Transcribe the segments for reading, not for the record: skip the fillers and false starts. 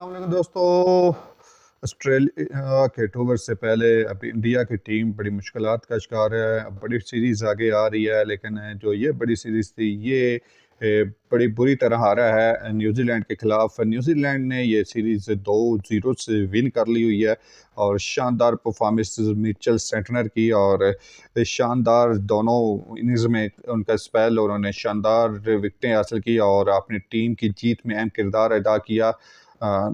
अस्सलाम दोस्तों। ऑस्ट्रेलिया के टूर से पहले अभी इंडिया की टीम बड़ी मुश्किलात का शिकार है। अब बड़ी सीरीज़ आगे आ रही है, लेकिन जो ये बड़ी सीरीज़ थी ये बड़ी बुरी तरह हारा है न्यूजीलैंड के ख़िलाफ़। न्यूजीलैंड ने ये सीरीज़ 2-0 से विन कर ली हुई है और शानदार परफॉर्मेंस मिचेल सेंटनर की, और शानदार दोनों इनिंग्स में उनका स्पेल, और उन्होंने शानदार विकटें हासिल की और अपनी टीम की जीत में अहम किरदार अदा किया। अ,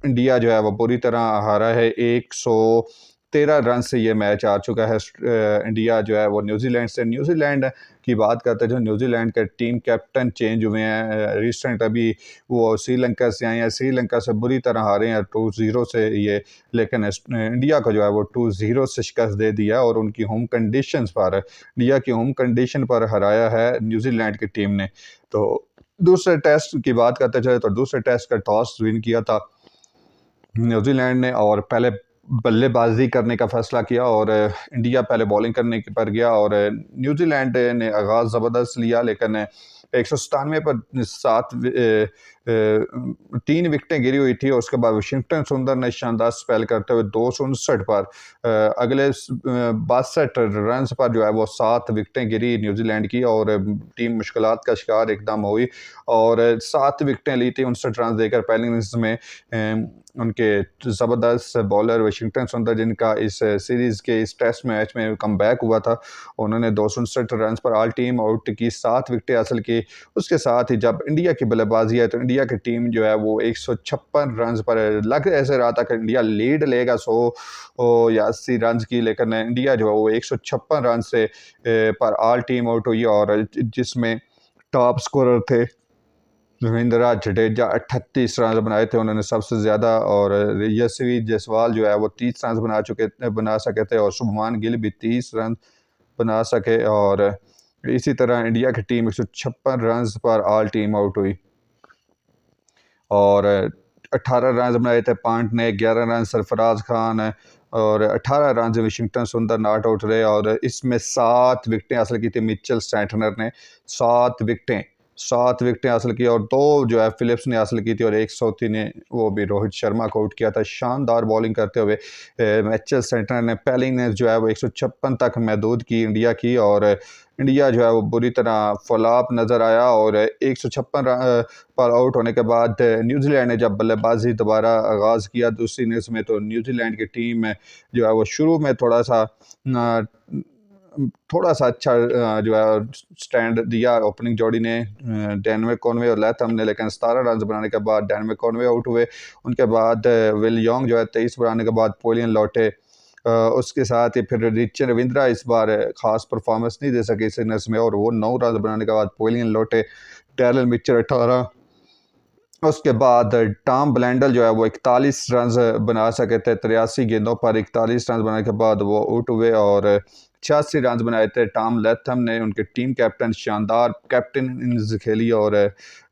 इंडिया जो है वो बुरी तरह हारा है। 113 रन से ये मैच हार चुका है। इंडिया जो है वो न्यूजीलैंड से। न्यूजीलैंड की बात करते हैं, जो न्यूजीलैंड के टीम कैप्टन चेंज हुए हैं रिसेंट, अभी वो श्रीलंका से आए हैं। श्रीलंका से बुरी तरह हारे हैं 2-0 से ये, लेकिन इंडिया को जो है वो 2-0 से शिकस्त दे दिया और उनकी होम कंडीशंस पर, इंडिया की होम कंडीशन पर हराया है न्यूजीलैंड की टीम ने। तो दूसरे टेस्ट की बात करते चले तो दूसरे टेस्ट का टॉस विन किया था न्यूजीलैंड ने और पहले बल्लेबाजी करने का फैसला किया, और इंडिया पहले बॉलिंग करने पर गया, और न्यूजीलैंड ने आगाज़ ज़बरदस्त लिया, लेकिन 197 पर 3 विकेटें गिरी हुई थी। और उसके बाद वाशिंगटन सुंदर ने शानदार स्पेल करते हुए 259 पर अगले 62 रन पर जो है वो 7 विकेटें गिरी न्यूजीलैंड की, और टीम मुश्किलात का शिकार एकदम हुई और 7 विकेटें ली थी 59 रन देकर पहले इनिंग्स में। उनके ज़बरदस्त बॉलर वाशिंगटन सुंदर, जिनका इस सीरीज़ के इस टेस्ट मैच में कमबैक हुआ था, उन्होंने 259 रन पर ऑल टीम आउट की, 7 विकेटें हासिल की। उसके साथ ही जब इंडिया की बल्लेबाजी है तो इंडिया की टीम जो है वो 156 रन पर, लग ऐसे रहा था कि इंडिया लीड लेगा 100 या 80 रन की, लेकिन इंडिया जो है वो 156 रन से पर ऑल टीम आउट हुई, और जिसमें टॉप स्कोरर थे रविंद्रा जडेजा। 38 रन बनाए थे उन्होंने सबसे ज़्यादा, और यशस्वी जायसवाल जो है वो 30 रन बना सके थे, और शुभमान गिल भी 30 रन बना सके। और इसी तरह इंडिया की टीम 156 रन पर ऑल टीम आउट हुई, और 18 रन बनाए थे पांट ने, 11 रन सरफराज खान, और 18 रन वाशिंगटन सुंदर नॉट आउट रहे, और इसमें 7 विकेटें हासिल की थी मिचेल सेंटनर ने। 7 विकेटें हासिल की, और 2 जो है फिलिप्स ने हासिल की थी, और एक सौती ने वो भी रोहित शर्मा को आउट किया था। शानदार बॉलिंग करते हुए मिचेल सेंटनर ने पहली इनिंग्स जो है वो 156 तक महदूद की इंडिया की, और इंडिया जो है वो बुरी तरह फॉलोअप नज़र आया, और 156 पर आउट होने के बाद न्यूजीलैंड ने जब बल्लेबाजी दोबारा आगाज़ किया दूसरी इनिंग्स में, तो न्यूजीलैंड की टीम में जो है वो शुरू में थोड़ा सा अच्छा जो है स्टैंड दिया ओपनिंग जोड़ी ने, डैन कॉनवे और लैथम ने, लेकिन 17 रन बनाने के बाद डैन कॉनवे आउट हुए। उनके बाद विल यॉन्ग जो है 23 बनाने के बाद पोलियन लौटे। उसके साथ ही फिर रिचर्ड रविंद्रा इस बार खास परफॉर्मेंस नहीं दे सके इस इनिंग्स में, और वो 9 रन बनाने के बाद पोलियन लौटे। डैरल मिचर 18। उसके बाद टॉम ब्लैंडल जो है वो 41 रन बना सके थे 83 गेंदों पर। 41 रन बनाने के बाद वो आउट हुए, और 86 रन बनाए थे टॉम लैथम ने। उनके टीम कैप्टन शानदार कैप्टन इनिंग्स खेली, और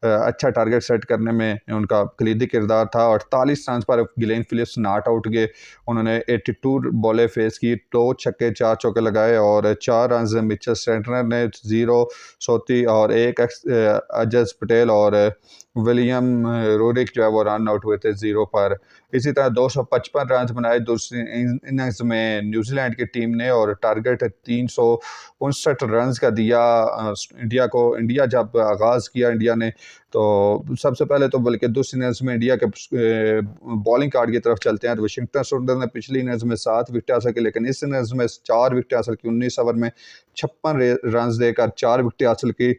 अच्छा टारगेट सेट करने में उनका कलीदी किरदार था। 48 रन पर गिलेन फिलिप्स नॉट आउट गए। उन्होंने 82 बॉलें फेस की, 2 छक्के 4 चौके लगाए, और 4 रन मिचेल सेंटनर ने, 0 सोती और 1 अजस पटेल और विलियम रोरिक जो है वो रन आउट हुए थे 0 पर। इसी तरह 255 रन बनाए दूसरी इनिंग्स में न्यूजीलैंड की टीम ने, और टारगेट 359 रन का दिया इंडिया को। इंडिया जब आगाज़ किया इंडिया ने, तो सबसे पहले तो बल्कि दूसरी इनिंग्स में इंडिया के बॉलिंग कार्ड की तरफ चलते हैं, तो वाशिंगटन सुंदर ने पिछली इनिंग्स में 7 विकेट हासिल की, लेकिन इस इनिंग्स में 4 विकेट हासिल की। 19 ओवर में 56 रन देकर 4 विकेट हासिल की।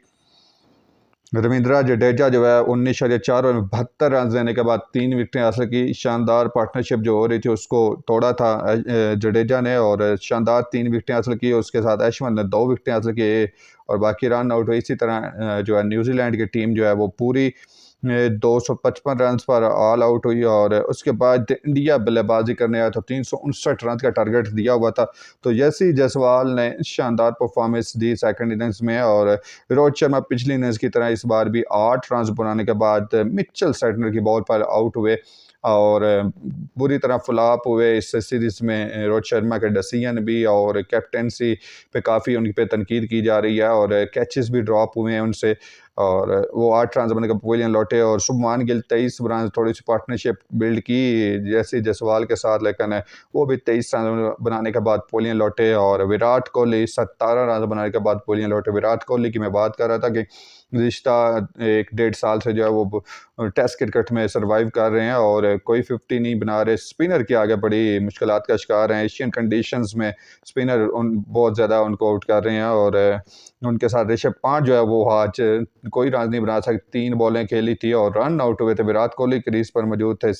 रविंद्रा जडेजा जो है 19.4 ओवर में 72 रन देने के बाद 3 विकेटें हासिल की। शानदार पार्टनरशिप जो हो रही थी उसको तोड़ा था जडेजा ने, और शानदार 3 विकेटें हासिल की। उसके साथ अश्विन ने 2 विकेटें हासिल की, और बाकी रन आउट हुए। इसी तरह जो है न्यूजीलैंड की टीम जो है वो पूरी 255 रन पर ऑल आउट हुई, और उसके बाद इंडिया बल्लेबाजी करने आया तो 359 रन का टारगेट दिया हुआ था। तो यशस्वी जायसवाल ने शानदार परफॉर्मेंस दी सेकंड इनिंग्स में, और रोहित शर्मा पिछली इनिंग्स की तरह इस बार भी 8 रन बनाने के बाद मिचेल सेंटनर की बॉल पर आउट हुए, और बुरी तरह फ्लॉप हुए इस सीरीज में। रोहित शर्मा के डिसीजन भी और कैप्टेंसी पे काफ़ी उन पे तनकीद की जा रही है, और कैचेस भी ड्रॉप हुए हैं उनसे। और वो 8 रन बनाने के पवेलियन लौटे और शुभमान गिल 23 रन, थोड़ी सी पार्टनरशिप बिल्ड की जैसे जयसवाल के साथ, लेकिन वो भी 23 रन बनाने के बाद पवेलियन लौटे। और विराट कोहली 17 रन बनाने के बाद पवेलियन लौटे। विराट कोहली की मैं बात कर रहा था कि गुज़िश्ता 1-1.5 साल से जो है वो टेस्ट क्रिकेट में सर्वाइव कर रहे हैं और कोई 50 नहीं बना रहे। स्पिनर के आगे बड़ी मुश्किलात का शिकार हैं। एशियन कंडीशंस में स्पिनर बहुत ज़्यादा उनको आउट कर रहे हैं और उनके साथ ऋषभ पंत जो है वो आज कोई रन नहीं बना सकते। 3 बॉलें खेली थी और रन आउट हुए थे। विराट कोहली क्रीज पर मौजूद थे,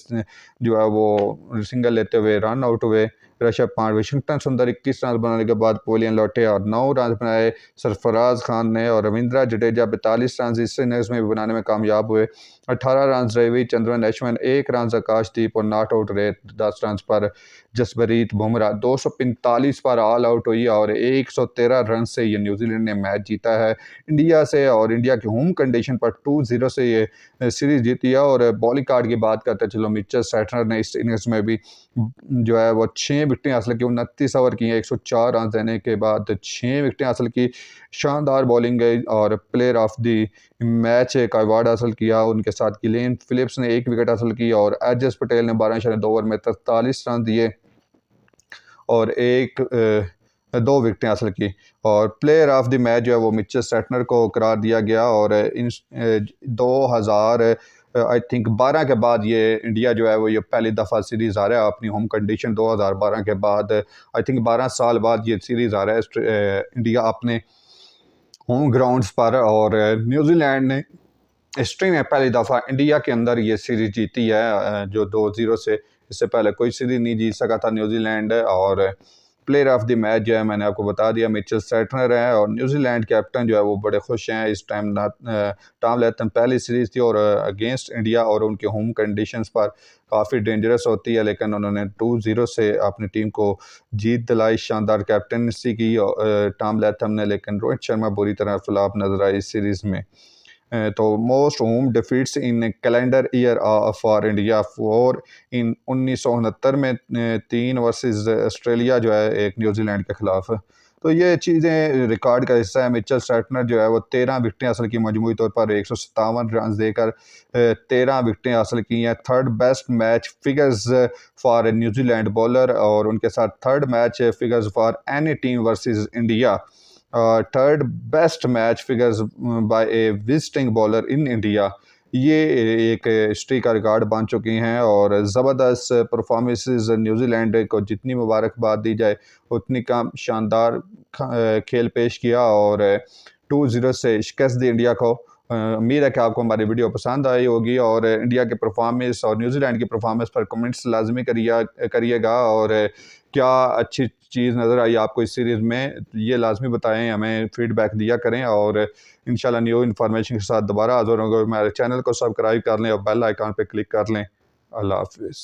जो है वो सिंगल लेते हुए रन आउट हुए। ऋषभ पंत, वाशिंगटन सुंदर 21 रन बनाने के बाद पवेलियन लौटे और 9 रन बनाए सरफराज खान ने। और रविंद्र जडेजा 42 रन इस इनिंग्स में भी बनाने में कामयाब हुए। 18 रन रविचंद्रन अश्विन, 1 रन आकाशदीप और नॉट आउट रहे 10 रन पर जसप्रीत बुमराह। 245 पर ऑल आउट हुई और 113 रन से ये न्यूजीलैंड ने मैच जीता है इंडिया से। और इंडिया की होम कंडीशन पर 2-0 से ये सीरीज जीती है। और बॉलिंग कार्ड की बात करते चलो, मिचेल स्टार्कर ने इस इनिंग्स में भी जो है वो 6 विकेटें हासिल की। 29 ओवर की 104 रन देने के बाद 6 विकेटें हासिल की। शानदार बॉलिंग गई और प्लेयर ऑफ द मैच का अवार्ड हासिल किया। उनके साथ गिलेन फिलिप्स ने 1 विकेट हासिल की और एजाज पटेल ने 12 ओवर में 43 रन दिए और 2 विकेटें हासिल की। और प्लेयर ऑफ द मैच जो है वो मिचेल स्टार्कर को करार दिया गया। और इन 2000 आई थिंक 12 के बाद ये इंडिया जो है वो ये पहली दफ़ा सीरीज़ आ रहा है अपनी होम कंडीशन। 2012 के बाद आई थिंक 12 साल बाद ये सीरीज़ आ रहा है इंडिया अपने होम ग्राउंड्स पर। और न्यूजीलैंड ने हिस्ट्री में पहली दफ़ा इंडिया के अंदर ये सीरीज़ जीती है, जो 2-0 से। इससे पहले कोई सीरीज़ नहीं जीत सका था न्यूजीलैंड। और प्लेयर ऑफ द मैच जो है मैंने आपको बता दिया, मिचेल स्टार्कर है। और न्यूजीलैंड कैप्टन जो है वो बड़े खुश हैं इस टाइम। टॉम लैथम पहली सीरीज़ थी और अगेंस्ट इंडिया और उनके होम कंडीशंस पर काफ़ी डेंजरस होती है, लेकिन उन्होंने 2-0 से अपनी टीम को जीत दिलाई। शानदार कैप्टनसी की टॉम लैथम ने, लेकिन रोहित शर्मा बुरी तरह फ्लॉप नजर आए इस सीरीज़ में। तो most home defeats in calendar year for India 4 इन 1969 में 3 वर्सेस ऑस्ट्रेलिया जो है एक न्यूजीलैंड के खिलाफ। तो ये चीज़ें रिकॉर्ड का हिस्सा है। मिचेल स्टार्कर जो है वो 13 विकेटें हासिल की, मजमूई तौर पर 157 रन देकर 13 विकेटें हासिल की हैं। Third best match figures for New Zealand bowler और उनके साथ third match figures for any team versus India. Third best match figures by a visiting bowler in India. ये एक हिस्ट्री का रिकॉर्ड बन चुकी हैं और ज़बरदस्त परफॉर्मेंसेस। न्यूजीलैंड को जितनी मुबारकबाद दी जाए उतनी कम। शानदार खेल पेश किया और 2-0 से शिकस्त दी इंडिया को। उम्मीद है कि आपको हमारी वीडियो पसंद आई होगी और इंडिया के परफॉर्मेंस और न्यूजीलैंड की परफॉर्मेंस पर कमेंट्स लाजमी करिएगा। और क्या अच्छी चीज़ नज़र आई आपको इस सीरीज़ में, ये लाजमी बताएं, हमें फीडबैक दिया करें। और इंशाल्लाह न्यू इन्फॉर्मेशन के साथ दोबारा हाज़िर होंगे। हमारे चैनल को सब्सक्राइब कर लें और बेल आइकन पर क्लिक कर लें। अल्लाह हाफिज़।